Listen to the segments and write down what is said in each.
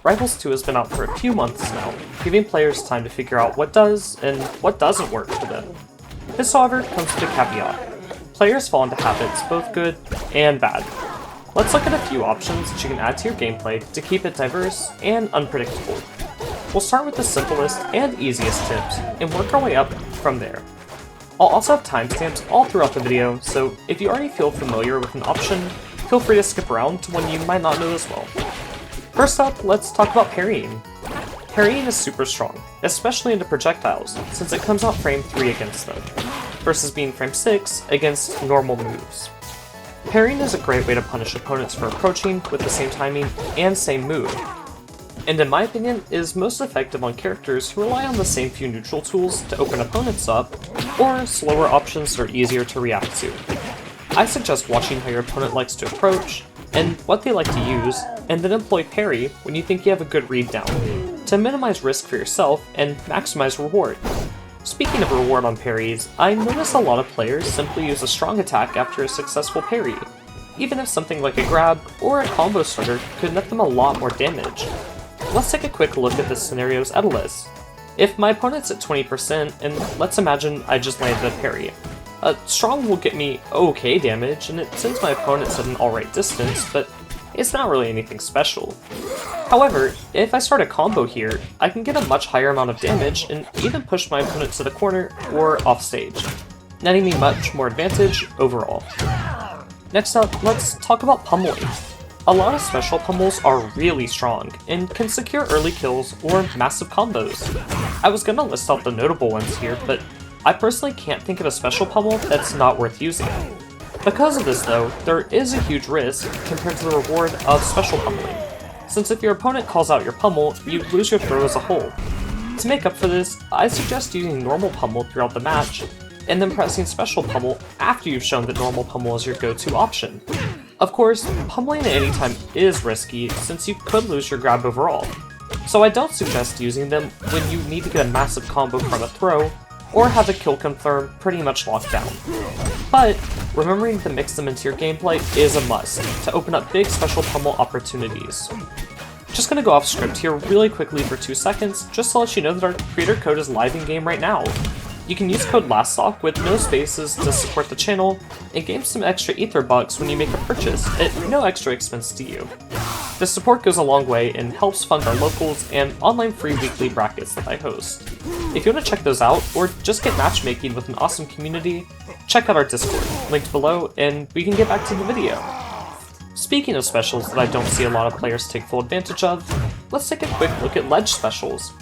Rivals 2 has been out for a few months now, giving players time to figure out what does and what doesn't work for them. This, however, comes with a caveat. Players fall into habits, both good and bad. Let's look at a few options that you can add to your gameplay to keep it diverse and unpredictable. We'll start with the simplest and easiest tips, and work our way up from there. I'll also have timestamps all throughout the video, so if you already feel familiar with an option, feel free to skip around to one you might not know as well. First up, let's talk about parrying. Parrying is super strong, especially into projectiles, since it comes out frame 3 against them, versus being frame 6 against normal moves. Parrying is a great way to punish opponents for approaching with the same timing and same move, and in my opinion is most effective on characters who rely on the same few neutral tools to open opponents up, or slower options that are easier to react to. I suggest watching how your opponent likes to approach, and what they like to use, and then employ parry when you think you have a good read down, to minimize risk for yourself and maximize reward. Speaking of reward on parries, I notice a lot of players simply use a strong attack after a successful parry, even if something like a grab or a combo starter could net them a lot more damage. Let's take a quick look at this scenario's Edalis. If my opponent's at 20%, and let's imagine I just landed a parry, a strong will get me okay damage, and it sends my opponents at an alright distance, but it's not really anything special. However, if I start a combo here, I can get a much higher amount of damage and even push my opponent to the corner or off stage, netting me much more advantage overall. Next up, let's talk about pummeling. A lot of special pummels are really strong, and can secure early kills or massive combos. I was gonna list out the notable ones here, but I personally can't think of a special pummel that's not worth using. Because of this though, there is a huge risk compared to the reward of special pummeling, since if your opponent calls out your pummel, you lose your throw as a whole. To make up for this, I suggest using normal pummel throughout the match, and then pressing special pummel after you've shown that normal pummel is your go-to option. Of course, pummeling at any time is risky, since you could lose your grab overall, so I don't suggest using them when you need to get a massive combo from a throw, or have a kill confirm pretty much locked down. But remembering to mix them into your gameplay is a must, to open up big special pummel opportunities. Just gonna go off script here really quickly for 2 seconds, just to let you know that our creator code is live in game right now. You can use code laststock with no spaces to support the channel, and gain some extra ether bucks when you make a purchase at no extra expense to you. The support goes a long way and helps fund our locals and online free weekly brackets that I host. If you want to check those out, or just get matchmaking with an awesome community, check out our Discord, linked below, and we can get back to the video. Speaking of specials that I don't see a lot of players take full advantage of, let's take a quick look at ledge specials.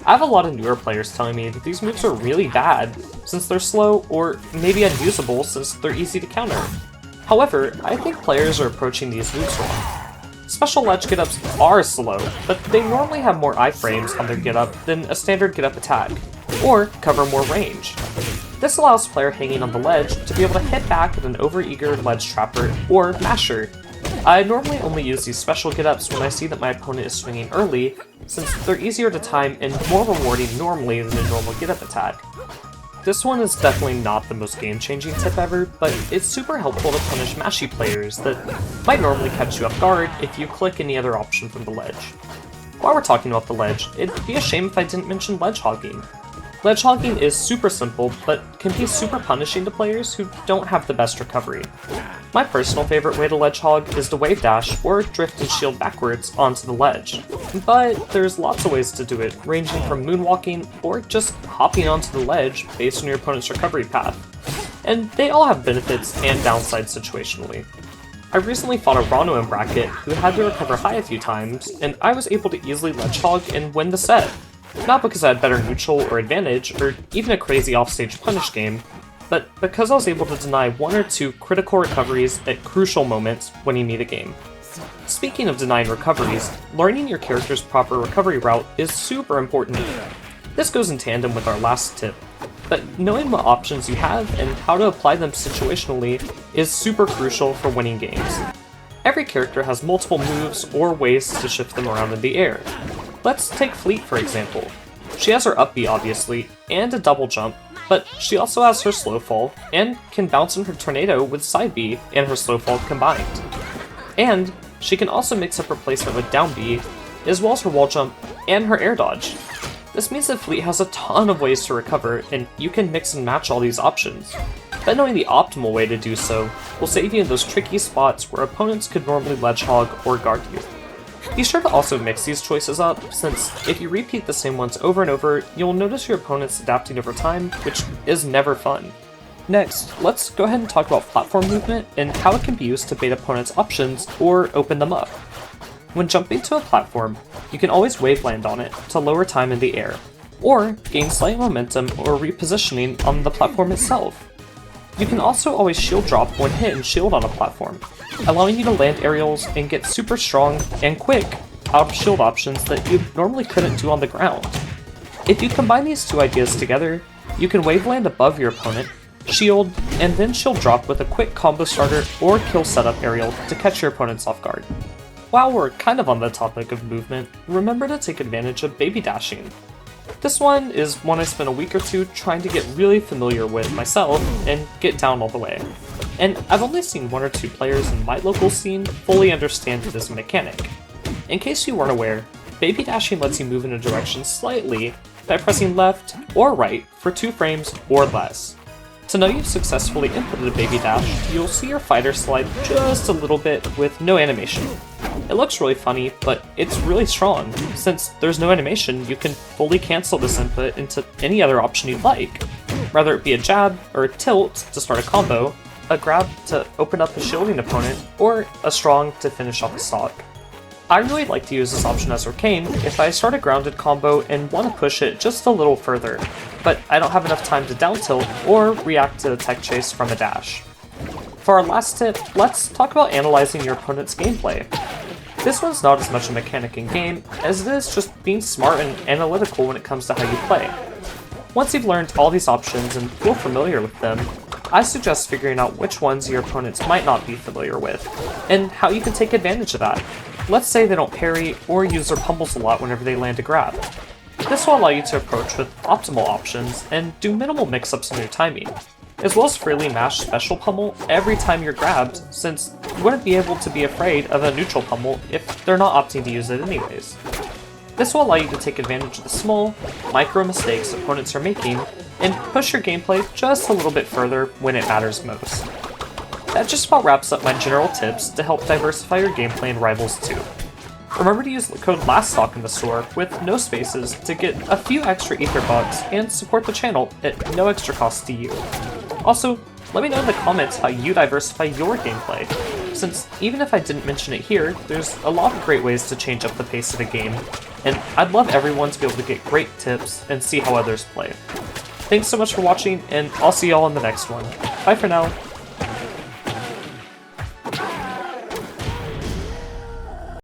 I have a lot of newer players telling me that these moves are really bad, since they're slow, or maybe unusable since they're easy to counter. However, I think players are approaching these moves wrong. Special ledge get-ups are slow, but they normally have more iframes on their get-up than a standard get-up attack, or cover more range. This allows player hanging on the ledge to be able to hit back at an overeager ledge trapper or masher. I normally only use these special get-ups when I see that my opponent is swinging early, since they're easier to time and more rewarding normally than a normal get-up attack. This one is definitely not the most game-changing tip ever, but it's super helpful to punish mashy players that might normally catch you off guard if you click any other option from the ledge. While we're talking about the ledge, it'd be a shame if I didn't mention ledge hogging. Ledge hogging is super simple, but can be super punishing to players who don't have the best recovery. My personal favorite way to ledge hog is to wave dash or drift and shield backwards onto the ledge, but there's lots of ways to do it, ranging from moonwalking or just hopping onto the ledge based on your opponent's recovery path, and they all have benefits and downsides situationally. I recently fought a Rano in bracket who had to recover high a few times, and I was able to easily ledge hog and win the set. Not because I had better neutral or advantage, or even a crazy offstage punish game, but because I was able to deny 1 or 2 critical recoveries at crucial moments when you need a game. Speaking of denying recoveries, learning your character's proper recovery route is super important. This goes in tandem with our last tip, but knowing what options you have and how to apply them situationally is super crucial for winning games. Every character has multiple moves or ways to shift them around in the air. Let's take Fleet for example. She has her up B obviously, and a double jump, but she also has her slow fall, and can bounce in her tornado with side B and her slow fall combined. And she can also mix up her placement with down B, as well as her wall jump and her air dodge. This means that Fleet has a ton of ways to recover, and you can mix and match all these options. But knowing the optimal way to do so will save you in those tricky spots where opponents could normally ledge hog or guard you. Be sure to also mix these choices up, since if you repeat the same ones over and over, you'll notice your opponents adapting over time, which is never fun. Next, let's go ahead and talk about platform movement and how it can be used to bait opponents' options or open them up. When jumping to a platform, you can always wave land on it to lower time in the air, or gain slight momentum or repositioning on the platform itself. You can also always shield drop when hit and shield on a platform, allowing you to land aerials and get super strong and quick out of shield options that you normally couldn't do on the ground. If you combine these two ideas together, you can wave land above your opponent, shield, and then shield drop with a quick combo starter or kill setup aerial to catch your opponents off guard. While we're kind of on the topic of movement, remember to take advantage of Babydashing. This one is one I spent a week or two trying to get really familiar with myself and get down all the way. And I've only seen one or two players in my local scene fully understand it as a mechanic. In case you weren't aware, Babydashing lets you move in a direction slightly by pressing left or right for 2 frames or less. To know you've successfully inputted a baby dash, you'll see your fighter slide just a little bit with no animation. It looks really funny, but it's really strong. Since there's no animation, you can fully cancel this input into any other option you'd like. Whether it be a jab or a tilt to start a combo, a grab to open up a shielding opponent, or a strong to finish off a stock. I really like to use this option as Arcane if I start a grounded combo and want to push it just a little further, but I don't have enough time to down tilt or react to the tech chase from a dash. For our last tip, let's talk about analyzing your opponent's gameplay. This one's not as much a mechanic in game as it is just being smart and analytical when it comes to how you play. Once you've learned all these options and feel familiar with them, I suggest figuring out which ones your opponents might not be familiar with, and how you can take advantage of that. Let's say they don't parry or use their pummels a lot whenever they land a grab. This will allow you to approach with optimal options and do minimal mix-ups in your timing, as well as freely mash special pummel every time you're grabbed, since you wouldn't be able to be afraid of a neutral pummel if they're not opting to use it anyways. This will allow you to take advantage of the small, micro mistakes opponents are making and push your gameplay just a little bit further when it matters most. That just about wraps up my general tips to help diversify your gameplay in Rivals 2. Remember to use the code laststock in the store with no spaces to get a few extra ether bucks and support the channel at no extra cost to you. Also, let me know in the comments how you diversify your gameplay, since even if I didn't mention it here, there's a lot of great ways to change up the pace of the game, and I'd love everyone to be able to get great tips and see how others play. Thanks so much for watching, and I'll see y'all in the next one. Bye for now.